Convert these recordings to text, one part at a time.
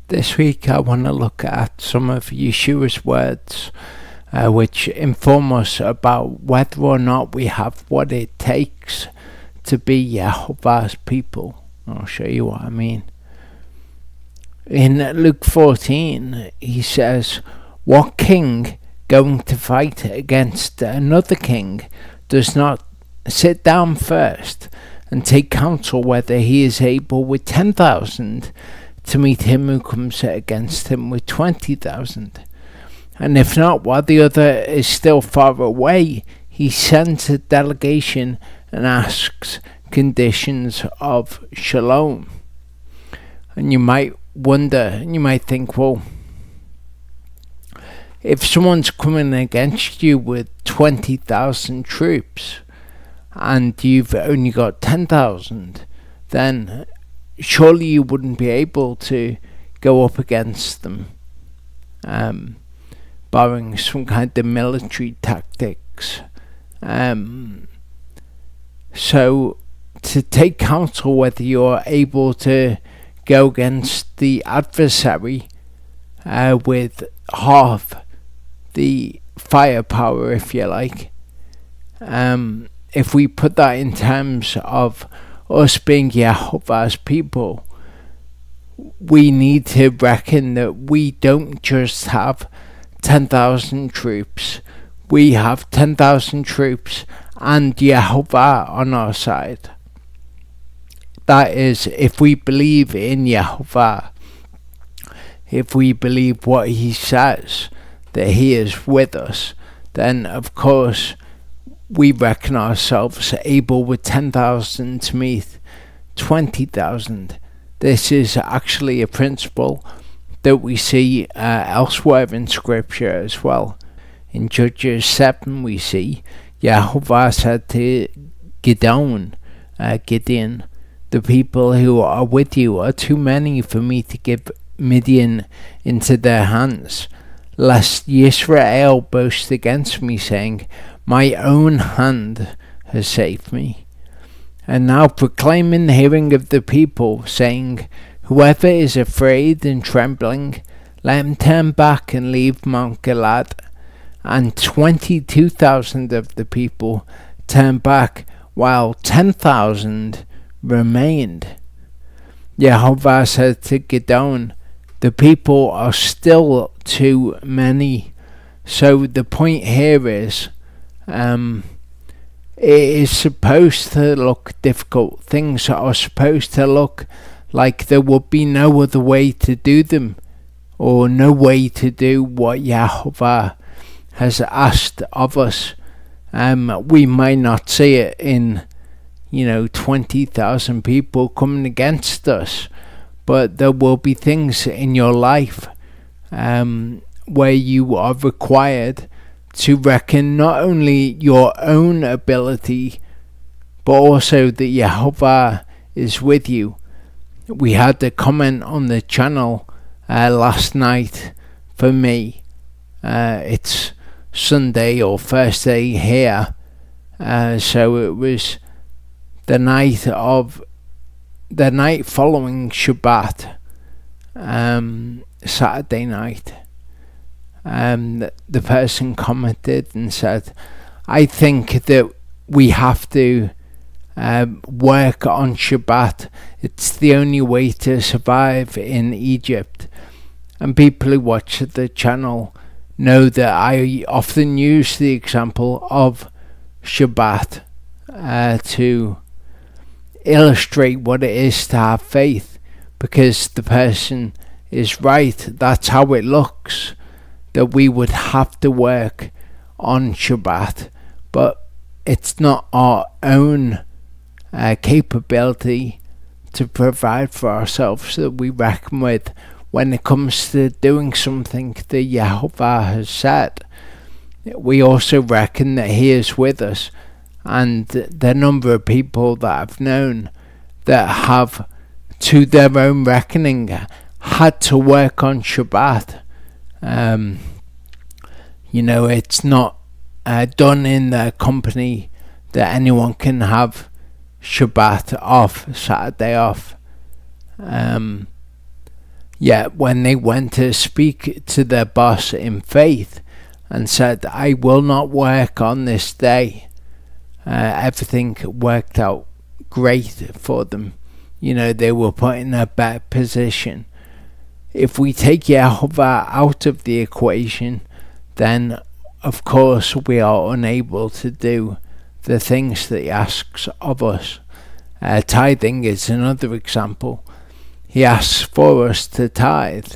This week I want to look at some of Yeshua's words, which inform us about whether or not we have what it takes to be Yehovah's people. I'll show you what I mean. In Luke 14, he says, "What king going to fight against another king does not sit down first and take counsel whether he is able with 10,000 to meet him who comes against him with 20,000? And if not, while the other is still far away, he sends a delegation and asks conditions of Shalom." And you might wonder, you might think, well, if someone's coming against you with 20,000 troops and you've only got 10,000, then surely you wouldn't be able to go up against them, barring some kind of military tactics. So to take counsel whether you're able to go against the adversary with half the firepower, if you like, if we put that in terms of us being Yehovah's people, we need to reckon that we don't just have 10,000 troops. We have 10,000 troops and Yehovah on our side. That is, if we believe in Yehovah, if we believe what he says, that he is with us, then of course we reckon ourselves able with 10,000 to meet 20,000. This is actually a principle that we see elsewhere in Scripture as well. In Judges 7 we see Yehovah said to Gideon, "The people who are with you are too many for me to give Midian into their hands, lest Yisrael boast against me, saying, my own hand has saved me. And now proclaim in the hearing of the people, saying, whoever is afraid and trembling, let him turn back and leave Mount Gilad." And 22,000 of the people turned back, while 10,000 remained. Yehovah said to Gideon, "The people are still too many." So the point here is, it is supposed to look difficult. Things are supposed to look like there would be no other way to do them, or no way to do what Yehovah has asked of us. We might not see it in 20,000 people coming against us, but there will be things in your life where you are required to reckon not only your own ability, but also that Yehovah is with you. We had a comment on the channel last night for me. It's Sunday or first day here, so it was the night following Shabbat, Saturday night. The person commented and said, "I think that we have to work on Shabbat. It's the only way to survive in Egypt." And people who watch the channel know that I often use the example of Shabbat to illustrate what it is to have faith, because the person is right. That's how it looks, that we would have to work on Shabbat, but it's not our own capability to provide for ourselves that we reckon with when it comes to doing something that Yehovah has said. We also reckon that he is with us, and the number of people that I've known that have, to their own reckoning, had to work on Shabbat. It's not done in the company that anyone can have Shabbat off, Saturday off. Yet when they went to speak to their boss in faith and said, I will not work on this day, everything worked out great for them. They were put in a better position. If we take Yehovah out of the equation, then of course we are unable to do the things that he asks of us. Tithing is another example. He asks for us to tithe,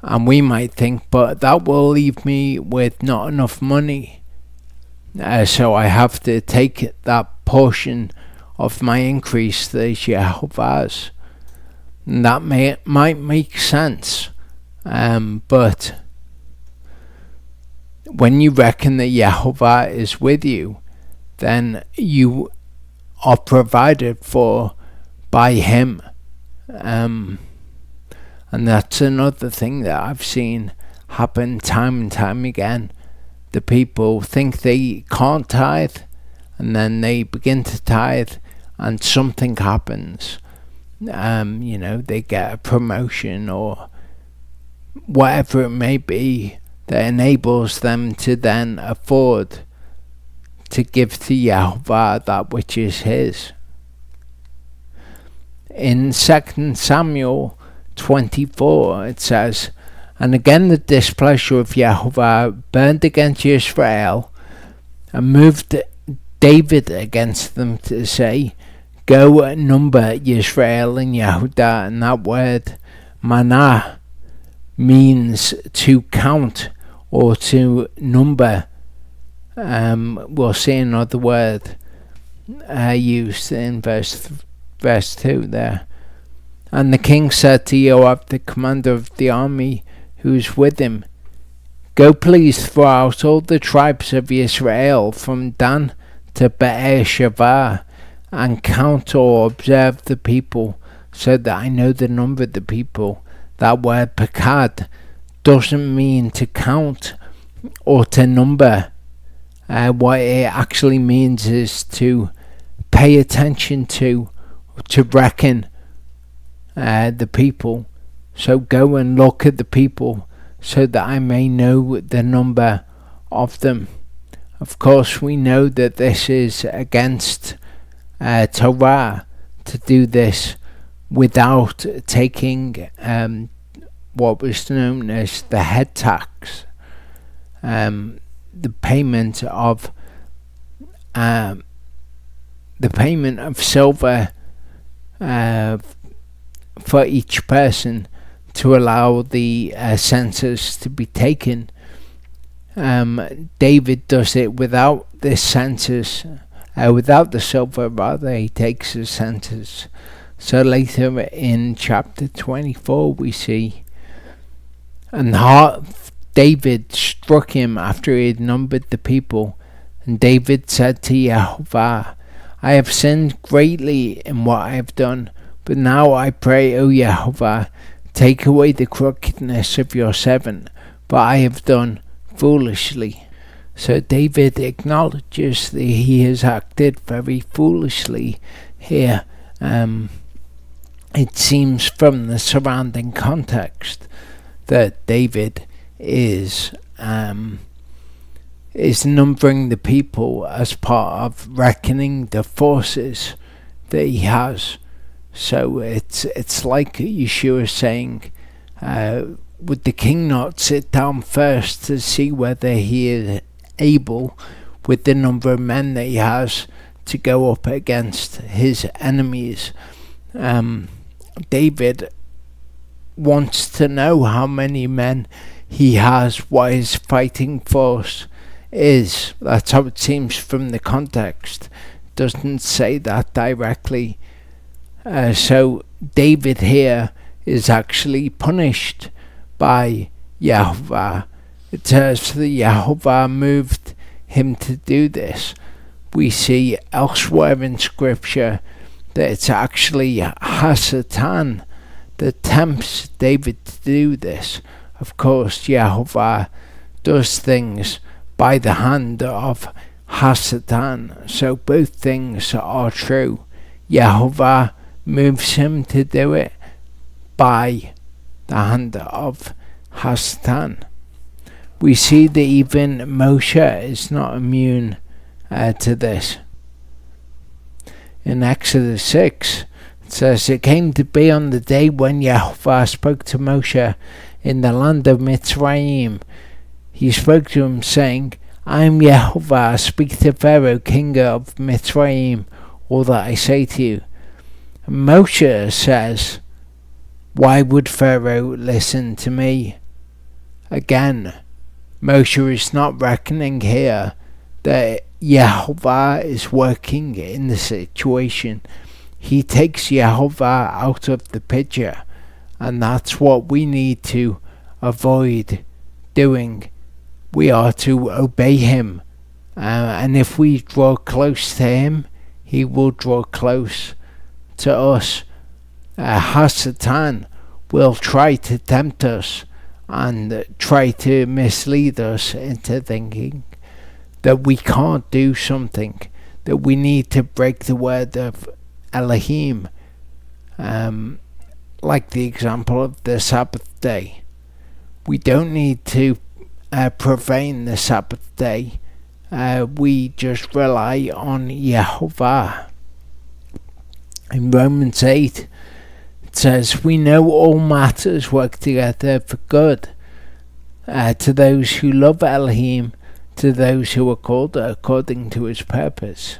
and we might think, but that will leave me with not enough money, so I have to take that portion of my increase that is Yehovah's. And that might make sense, but when you reckon that Yehovah is with you, then you are provided for by him. And that's another thing that I've seen happen time and time again. The people think they can't tithe, and then they begin to tithe, and something happens. They get a promotion or whatever it may be that enables them to then afford to give to Yehovah that which is his. In 2 Samuel 24 it says, and again the displeasure of Yehovah burned against Israel, and moved David against them to say, go number Israel and Yehudah. And that word manah means to count or to number. We'll see another word used in verse 2 there. And the king said to Joab, the commander of the army, who's with him, go please throughout all the tribes of Israel from Dan to Be'er-sheva, and count or observe the people, so that I know the number of the people. That word pakad doesn't mean to count or to number. What it actually means is to pay attention to reckon the people. So go and look at the people, so that I may know the number of them. Of course, we know that this is against Torah to do this without taking what was known as the head tax, the payment of silver for each person, to allow the census to be taken. David does it without this census, without the silver. Rather, he takes the census. So later in chapter 24 we see, and the heart of David struck him after he had numbered the people. And David said to Yehovah, I have sinned greatly in what I have done, but now I pray, O Yehovah, take away the crookedness of your servant, for I have done foolishly. So David acknowledges that he has acted very foolishly here. It seems from the surrounding context that David is numbering the people as part of reckoning the forces that he has. So it's like Yeshua saying, would the king not sit down first to see whether he is able, with the number of men that he has, to go up against his enemies? David wants to know how many men he has, what his fighting force is. That's how it seems from the context. It doesn't say that directly. So David here is actually punished by Yehovah. It says that Yehovah moved him to do this. We see elsewhere in scripture that it's actually Hasatan that tempts David to do this. Of course, Yehovah does things by the hand of Hasatan. So both things are true. Yehovah moves him to do it by the the hand of Hasatan. We see that even Moshe is not immune to this. In Exodus 6, it says, "It came to be on the day when Yehovah spoke to Moshe in the land of Mitzrayim. He spoke to him, saying, I am Yehovah, speak to Pharaoh, king of Mitzrayim, all that I say to you." And Moshe says, "Why would Pharaoh listen to me?" Again, Moshe is not reckoning here that Yehovah is working in the situation. He takes Yehovah out of the picture, and that's what we need to avoid doing. We are to obey him, and if we draw close to him, he will draw close to us. Hasatan will try to tempt us and try to mislead us into thinking that we can't do something, that we need to break the word of Elohim, like the example of the Sabbath day. We don't need to profane the Sabbath day. We just rely on Yehovah. In Romans 8, it says, "We know all matters work together for good to those who love Elohim, to those who are called according to his purpose.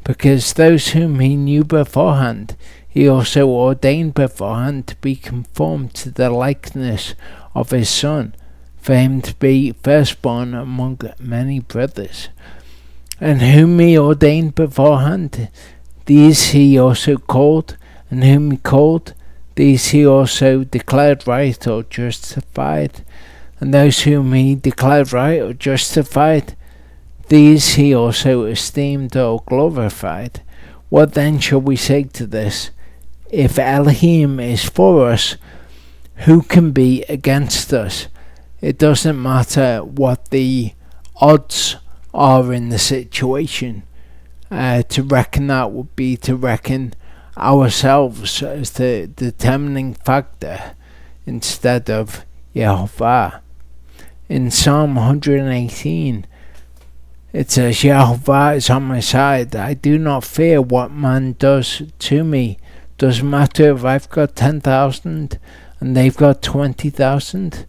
Because those whom he knew beforehand, he also ordained beforehand to be conformed to the likeness of his Son, for him to be firstborn among many brothers. And whom he ordained beforehand, these he also called, and whom he called, these he also declared right or justified. And those whom he declared right or justified, these he also esteemed or glorified. What then shall we say to this? If Elohim is for us, who can be against us?" It doesn't matter what the odds are in the situation. To reckon that would be to reckon ourselves as the determining factor instead of Yehovah. In Psalm 118, it says, "Yehovah is on my side. I do not fear what man does to me." Doesn't matter if I've got 10,000 and they've got 20,000.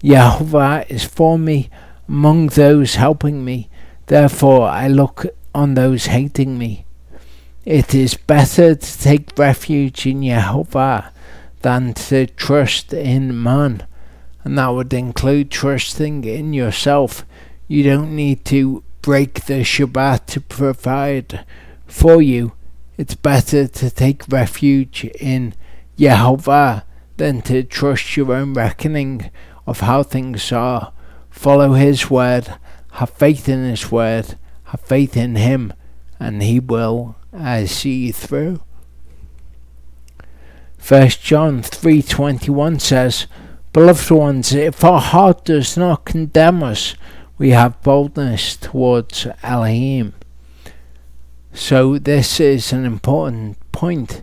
Yehovah is for me among those helping me. Therefore I look on those hating me. It is better to take refuge in Yehovah than to trust in man. And that would include trusting in yourself. You don't need to break the Shabbat to provide for you. It's better to take refuge in Yehovah than to trust your own reckoning of how things are. Follow his word, have faith in his word, have faith in him, and he will see you through. 1 John 3:21 says, "Beloved ones, if our heart does not condemn us, we have boldness towards Elohim." So this is an important point.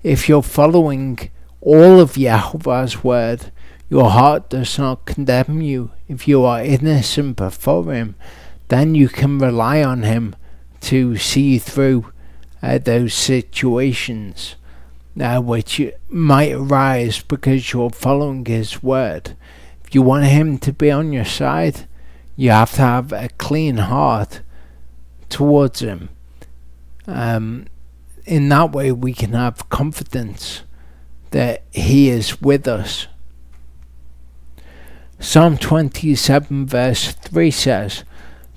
If you're following all of Yehovah's word, your heart does not condemn you. If you are innocent before him, then you can rely on him to see you through those situations which might arise because you're following his word. If you want him to be on your side, you have to have a clean heart towards him. In that way we can have confidence that he is with us. Psalm 27 verse 3 says,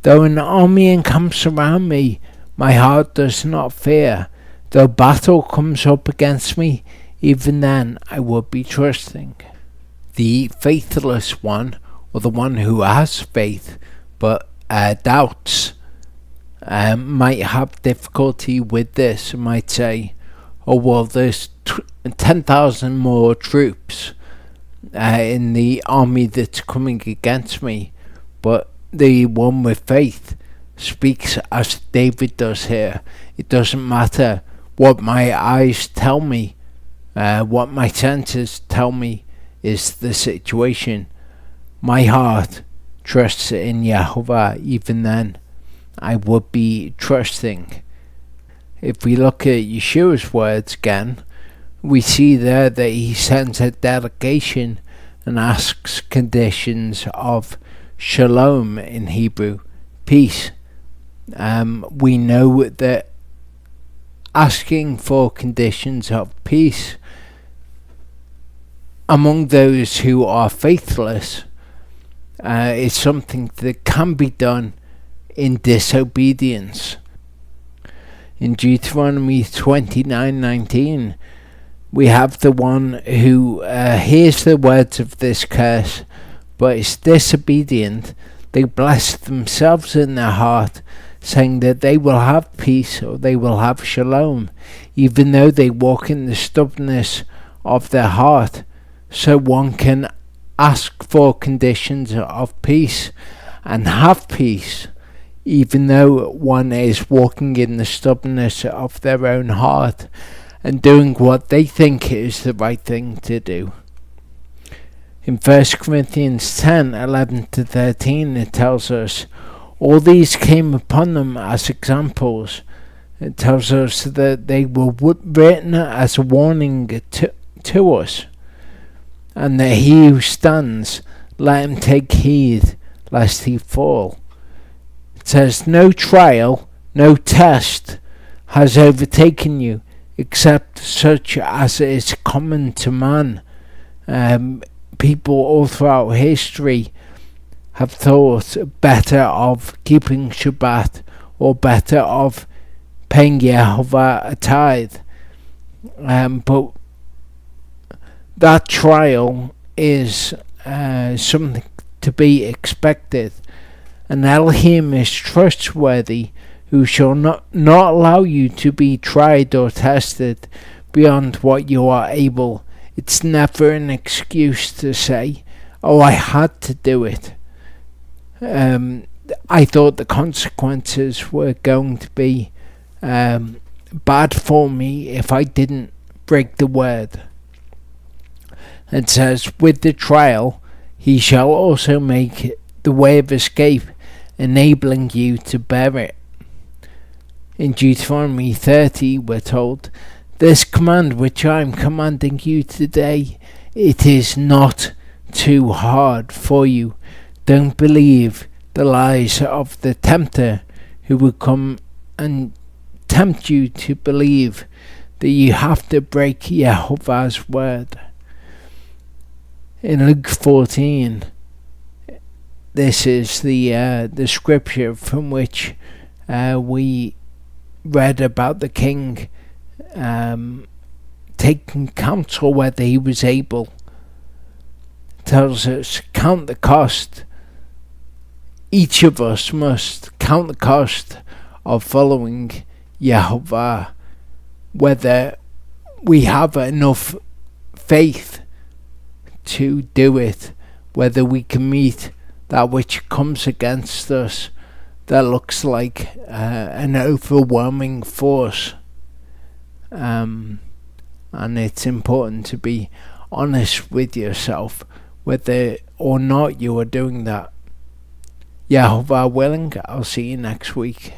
"Though an army encamps around me, my heart does not fear. Though battle comes up against me, even then I will be trusting." The faithless one, or the one who has faith but doubts, might have difficulty with this, might say, "Oh well, there's 10,000 more troops in the army that's coming against me." But the one with faith speaks as David does here. It doesn't matter what my eyes tell me, what my senses tell me. is the situation. My heart trusts in Yehovah. Even then, I would be trusting. If we look at Yeshua's words again, we see there that he sends a delegation and asks conditions of Shalom in Hebrew, peace. We know that asking for conditions of peace among those who are faithless is something that can be done in disobedience. In Deuteronomy 29:19, we have the one who hears the words of this curse but is disobedient. They bless themselves in their heart, saying that they will have peace or they will have shalom, even though they walk in the stubbornness of their heart. So one can ask for conditions of peace and have peace, even though one is walking in the stubbornness of their own heart and doing what they think is the right thing to do. In 1 Corinthians 10:11-13, it tells us, all these came upon them as examples. It tells us that they were written as a warning to us, and that he who stands, let him take heed lest he fall. It says, no trial, no test has overtaken you, except such as is common to man. People all throughout history have thought better of keeping Shabbat or better of paying Yehovah a tithe. But that trial is something to be expected. And Elohim is trustworthy, who shall not allow you to be tried or tested beyond what you are able. It's never an excuse to say, oh, I had to do it. I thought the consequences were going to be bad for me if I didn't break the word. It says, with the trial, he shall also make the way of escape, enabling you to bear it. In Deuteronomy 30, we're told, this command which I am commanding you today, it is not too hard for you. Don't believe the lies of the tempter who will come and tempt you to believe that you have to break Yehovah's word. In Luke 14, this is the scripture from which we read about the king taking counsel whether he was able. It tells us, count the cost. Each of us must count the cost of following Yehovah, whether we have enough faith to do it, whether we can meet that which comes against us that looks like an overwhelming force. And it's important to be honest with yourself whether or not you are doing that. Yehovah willing, I'll see you next week.